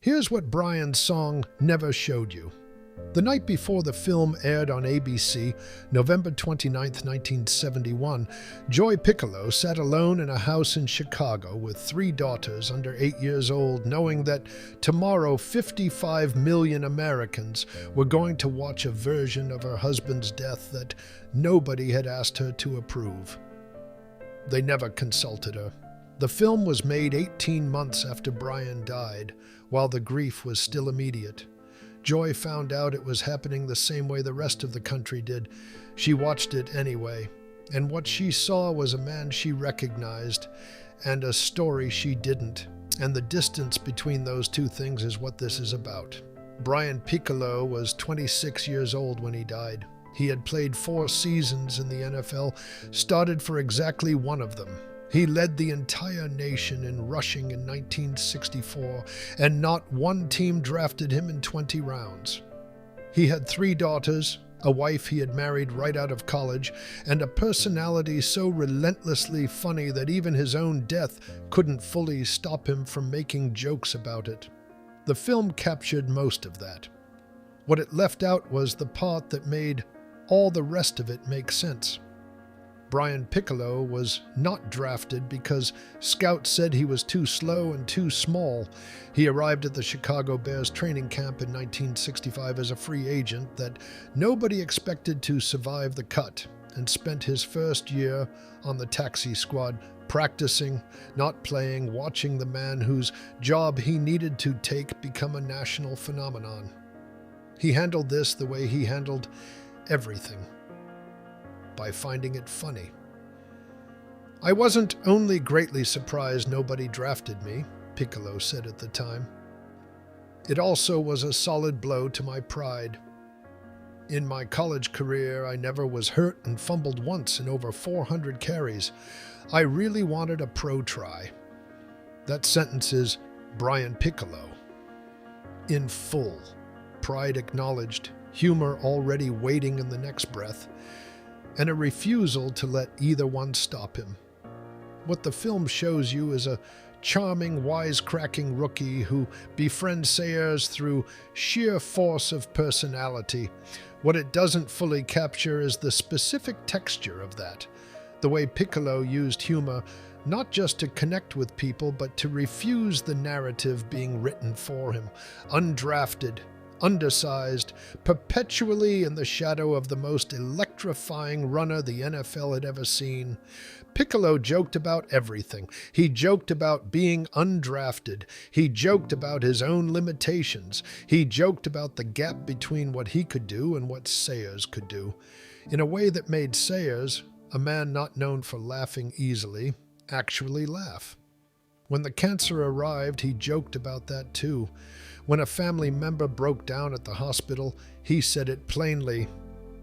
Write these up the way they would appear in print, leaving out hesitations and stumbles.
Here's what Brian's song never showed you. The night before the film aired on ABC, November 29, 1971, Joy Piccolo sat alone in a house in Chicago with 3 daughters under 8 years old, knowing that tomorrow 55 million Americans were going to watch a version of her husband's death that nobody had asked her to approve. They never consulted her. The film was made 18 months after Brian died, while the grief was still immediate. Joy found out it was happening the same way the rest of the country did. She watched it anyway, and what she saw was a man she recognized and a story she didn't. And the distance between those two things is what this is about. Brian Piccolo was 26 years old when he died. He had played 4 seasons in the NFL, started for exactly one of them. He led the entire nation in rushing in 1964, and not one team drafted him in 20 rounds. He had 3 daughters, a wife he had married right out of college, and a personality so relentlessly funny that even his own death couldn't fully stop him from making jokes about it. The film captured most of that. What it left out was the part that made all the rest of it make sense. Brian Piccolo was not drafted because scouts said he was too slow and too small. He arrived at the Chicago Bears training camp in 1965 as a free agent that nobody expected to survive the cut, and spent his first year on the taxi squad, practicing, not playing, watching the man whose job he needed to take become a national phenomenon. He handled this the way he handled everything, by finding it funny. "I wasn't only greatly surprised nobody drafted me," Piccolo said at the time. "It also was a solid blow to my pride. In my college career, I never was hurt and fumbled once in over 400 carries. I really wanted a pro try." That sentence is Brian Piccolo in full. Pride acknowledged, humor already waiting in the next breath, and a refusal to let either one stop him. What the film shows you is a charming, wisecracking rookie who befriends Sayers through sheer force of personality. What it doesn't fully capture is the specific texture of that, the way Piccolo used humor not just to connect with people, but to refuse the narrative being written for him. Undrafted, undersized, perpetually in the shadow of the most electrifying runner the NFL had ever seen. Piccolo joked about everything. He joked about being undrafted. He joked about his own limitations. He joked about the gap between what he could do and what Sayers could do, in a way that made Sayers, a man not known for laughing easily, actually laugh. When the cancer arrived, he joked about that too. When a family member broke down at the hospital, he said it plainly.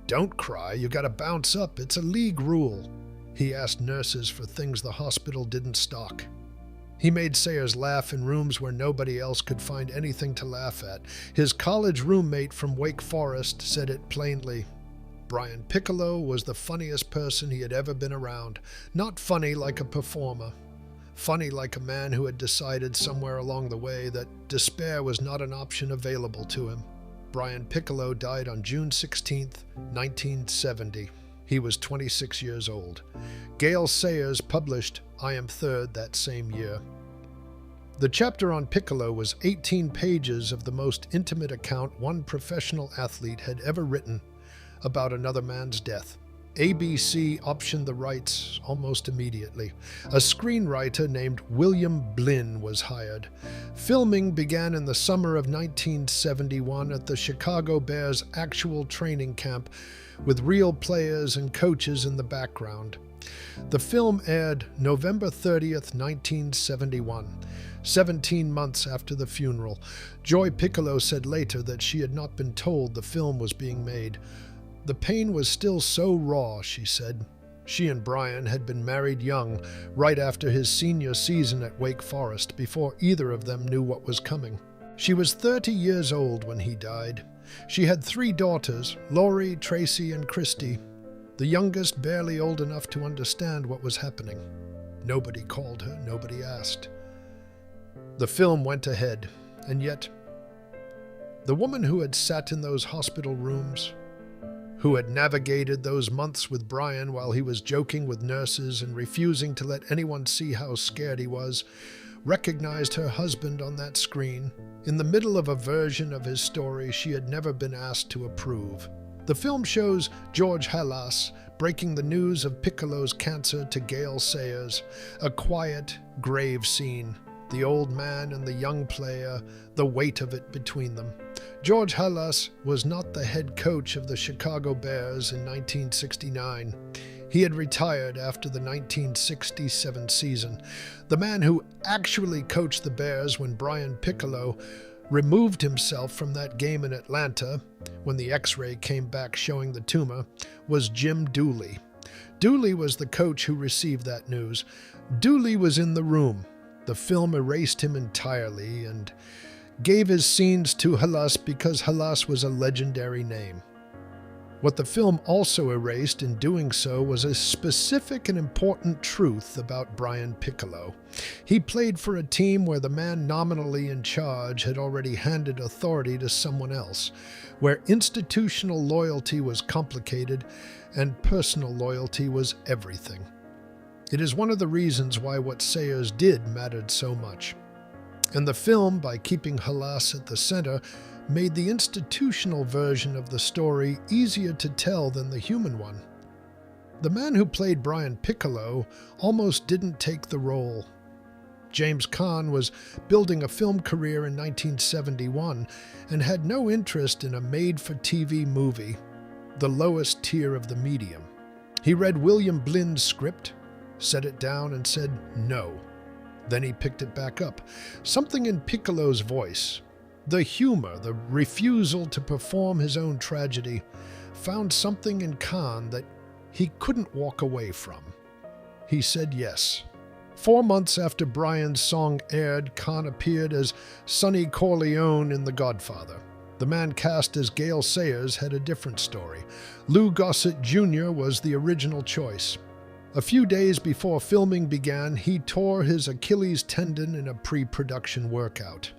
"Don't cry, you gotta bounce up, it's a league rule." He asked nurses for things the hospital didn't stock. He made Sayers laugh in rooms where nobody else could find anything to laugh at. His college roommate from Wake Forest said it plainly. Brian Piccolo was the funniest person he had ever been around. Not funny like a performer. Funny like a man who had decided somewhere along the way that despair was not an option available to him. Brian Piccolo died on June 16, 1970. He was 26 years old. Gale Sayers published I Am Third that same year. The chapter on Piccolo was 18 pages of the most intimate account one professional athlete had ever written about another man's death. ABC optioned the rights almost immediately. A screenwriter named William Blinn was hired. Filming began in the summer of 1971 at the Chicago Bears' actual training camp, with real players and coaches in the background. The film aired November 30th, 1971, 17 months after the funeral. Joy Piccolo said later that she had not been told the film was being made. "The pain was still so raw," she said. She and Brian had been married young, right after his senior season at Wake Forest, before either of them knew what was coming. She was 30 years old when he died. She had 3 daughters, Lori, Tracy, and Christy, the youngest barely old enough to understand what was happening. Nobody called her, nobody asked. The film went ahead, And yet, the woman who had sat in those hospital rooms, who had navigated those months with Brian while he was joking with nurses and refusing to let anyone see how scared he was, recognized her husband on that screen, in the middle of a version of his story she had never been asked to approve. The film shows George Halas breaking the news of Piccolo's cancer to Gale Sayers, a quiet, grave scene. The old man and the young player, the weight of it between them. George Halas was not the head coach of the Chicago Bears in 1969. He had retired after the 1967 season. The man who actually coached the Bears when Brian Piccolo removed himself from that game in Atlanta, when the X-ray came back showing the tumor, was Jim Dooley. Dooley was the coach who received that news. Dooley was in the room. The film erased him entirely and gave his scenes to Halas because Halas was a legendary name. What the film also erased in doing so was a specific and important truth about Brian Piccolo. He played for a team where the man nominally in charge had already handed authority to someone else, where institutional loyalty was complicated and personal loyalty was everything. It is one of the reasons why what Sayers did mattered so much. And the film, by keeping Halas at the center, made the institutional version of the story easier to tell than the human one. The man who played Brian Piccolo almost didn't take the role. James Caan was building a film career in 1971 and had no interest in a made-for-TV movie, the lowest tier of the medium. He read William Blind's script, set it down and said no. Then he picked it back up. Something in Piccolo's voice, the humor, the refusal to perform his own tragedy, found something in Caan that he couldn't walk away from. He said yes. 4 months after Brian's song aired, Caan appeared as Sonny Corleone in The Godfather. The man cast as Gale Sayers had a different story. Lou Gossett Jr. was the original choice. A few days before filming began, he tore his Achilles tendon in a pre-production workout.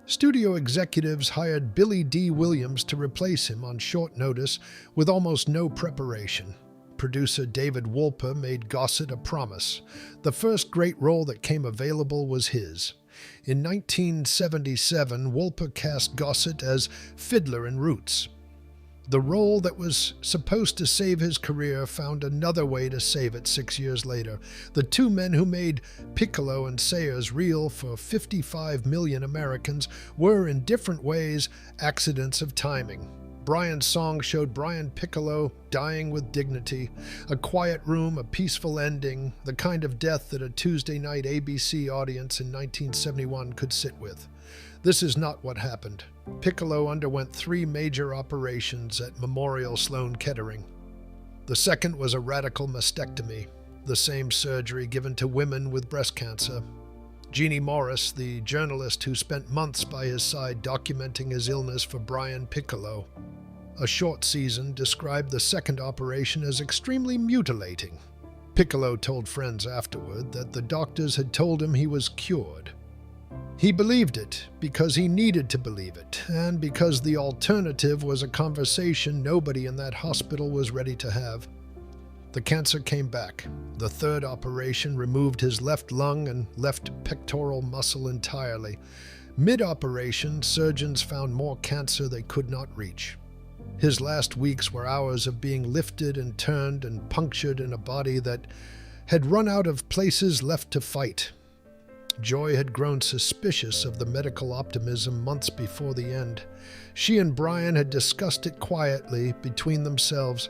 Studio executives hired Billy D. Williams to replace him on short notice with almost no preparation. Producer David Wolper made Gossett a promise. The first great role that came available was his. In 1977, Wolper cast Gossett as Fiddler in Roots. The role that was supposed to save his career found another way to save it 6 years later. The two men who made Piccolo and Sayers real for 55 million Americans were, in different ways, accidents of timing. Brian's song showed Brian Piccolo dying with dignity, a quiet room, a peaceful ending, the kind of death that a Tuesday night ABC audience in 1971 could sit with. This is not what happened. Piccolo underwent 3 major operations at Memorial Sloan Kettering. The second was a radical mastectomy, the same surgery given to women with breast cancer. Jeannie Morris, the journalist who spent months by his side documenting his illness for Brian Piccolo. A short season described the second operation as extremely mutilating. Piccolo told friends afterward that the doctors had told him he was cured. He believed it because he needed to believe it, and because the alternative was a conversation nobody in that hospital was ready to have. The cancer came back. The third operation removed his left lung and left pectoral muscle entirely. Mid-operation, surgeons found more cancer they could not reach. His last weeks were hours of being lifted and turned and punctured in a body that had run out of places left to fight. Joy had grown suspicious of the medical optimism months before the end. She and Brian had discussed it quietly between themselves.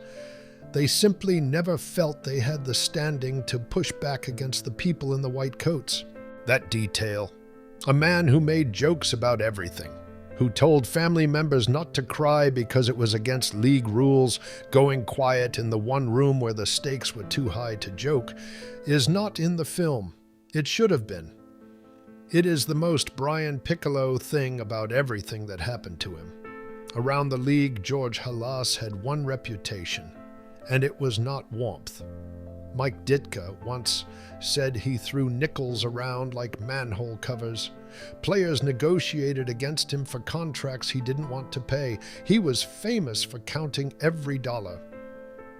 They simply never felt they had the standing to push back against the people in the white coats. That detail. A man who made jokes about everything, who told family members not to cry because it was against league rules, going quiet in the one room where the stakes were too high to joke, is not in the film. It should have been. It is the most Brian Piccolo thing about everything that happened to him. Around the league, George Halas had one reputation, and it was not warmth. Mike Ditka once said he threw nickels around like manhole covers. Players negotiated against him for contracts he didn't want to pay. He was famous for counting every dollar.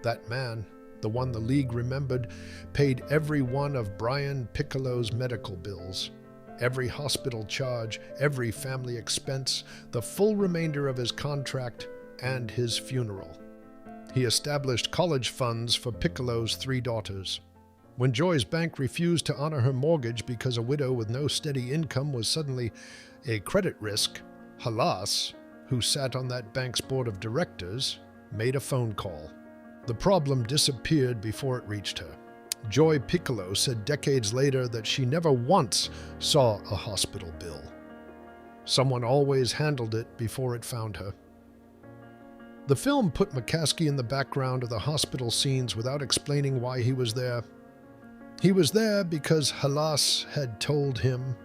That man, the one the league remembered, paid every one of Brian Piccolo's medical bills, every hospital charge, every family expense, the full remainder of his contract, and his funeral. He established college funds for Piccolo's 3 daughters. When Joy's bank refused to honor her mortgage because a widow with no steady income was suddenly a credit risk, Halas, who sat on that bank's board of directors, made a phone call. The problem disappeared before it reached her. Joy Piccolo said decades later that she never once saw a hospital bill. Someone always handled it before it found her. The film put McCaskey in the background of the hospital scenes without explaining why he was there. He was there because Halas had told him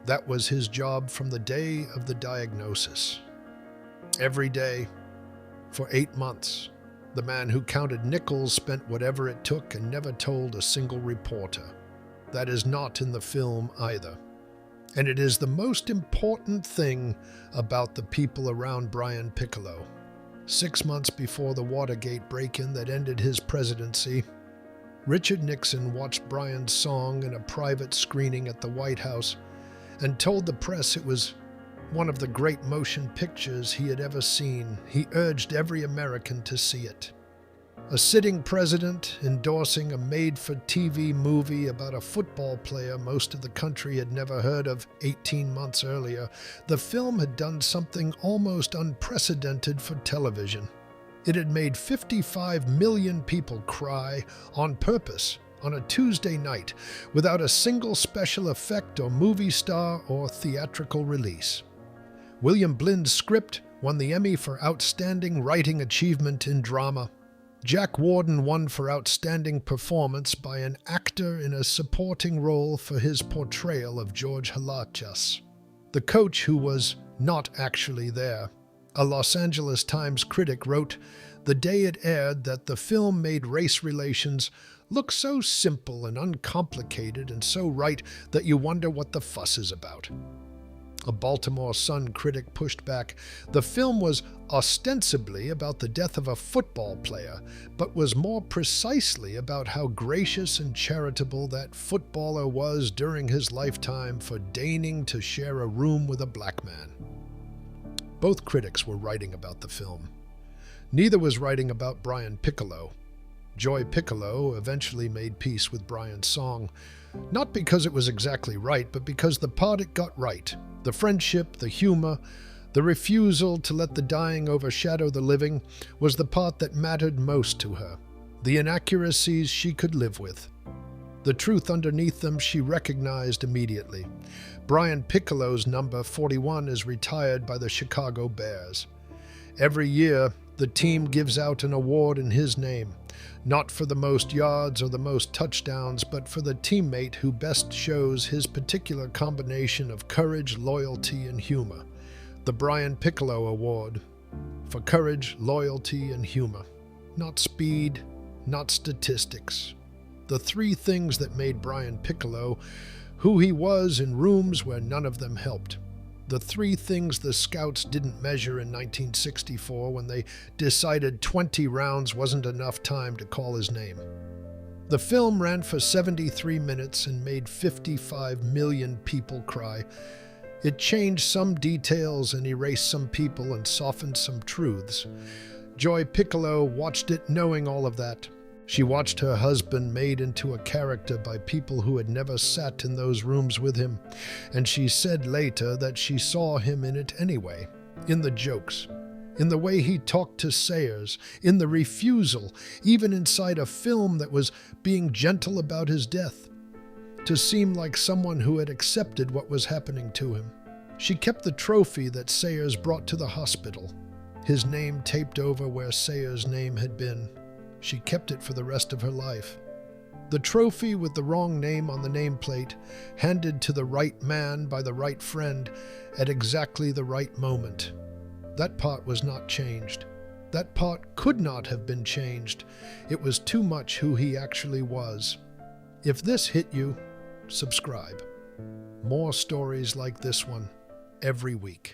that was his job from the day of the diagnosis. Every day, for 8 months, the man who counted nickels spent whatever it took and never told a single reporter. That is not in the film either. And it is the most important thing about the people around Brian Piccolo. 6 months before the Watergate break-in that ended his presidency, Richard Nixon watched Brian's song in a private screening at the White House and told the press it was one of the great motion pictures he had ever seen. He urged every American to see it. A sitting president endorsing a made-for-TV movie about a football player most of the country had never heard of 18 months earlier, the film had done something almost unprecedented for television. It had made 55 million people cry on purpose on a Tuesday night without a single special effect or movie star or theatrical release. William Blind's script won the Emmy for Outstanding Writing Achievement in Drama. Jack Warden won for Outstanding Performance by an actor in a supporting role for his portrayal of George Halas, the coach who was not actually there. A Los Angeles Times critic wrote the day it aired that the film made race relations look so simple and uncomplicated and so right that you wonder what the fuss is about. A Baltimore Sun critic pushed back. The film was ostensibly about the death of a football player, but was more precisely about how gracious and charitable that footballer was during his lifetime for deigning to share a room with a black man. Both critics were writing about the film. Neither was writing about Brian Piccolo. Joy Piccolo eventually made peace with Brian's song, not because it was exactly right, but because the part it got right, the friendship, the humor, the refusal to let the dying overshadow the living, was the part that mattered most to her. The inaccuracies she could live with. The truth underneath them she recognized immediately. Brian Piccolo's number 41 is retired by the Chicago Bears. Every year, the team gives out an award in his name, not for the most yards or the most touchdowns, but for the teammate who best shows his particular combination of courage, loyalty, and humor. The Brian Piccolo Award for courage, loyalty, and humor. Not speed, not statistics. The 3 things that made Brian Piccolo who he was in rooms where none of them helped. The 3 things the scouts didn't measure in 1964 when they decided 20 rounds wasn't enough time to call his name. The film ran for 73 minutes and made 55 million people cry. It changed some details and erased some people and softened some truths. Joy Piccolo watched it knowing all of that. She watched her husband made into a character by people who had never sat in those rooms with him, and she said later that she saw him in it anyway, in the jokes, in the way he talked to Sayers, in the refusal, even inside a film that was being gentle about his death, to seem like someone who had accepted what was happening to him. She kept the trophy that Sayers brought to the hospital, his name taped over where Sayers' name had been. She kept it for the rest of her life. The trophy with the wrong name on the nameplate, handed to the right man by the right friend at exactly the right moment. That part was not changed. That part could not have been changed. It was too much who he actually was. If this hit you, subscribe. More stories like this one every week.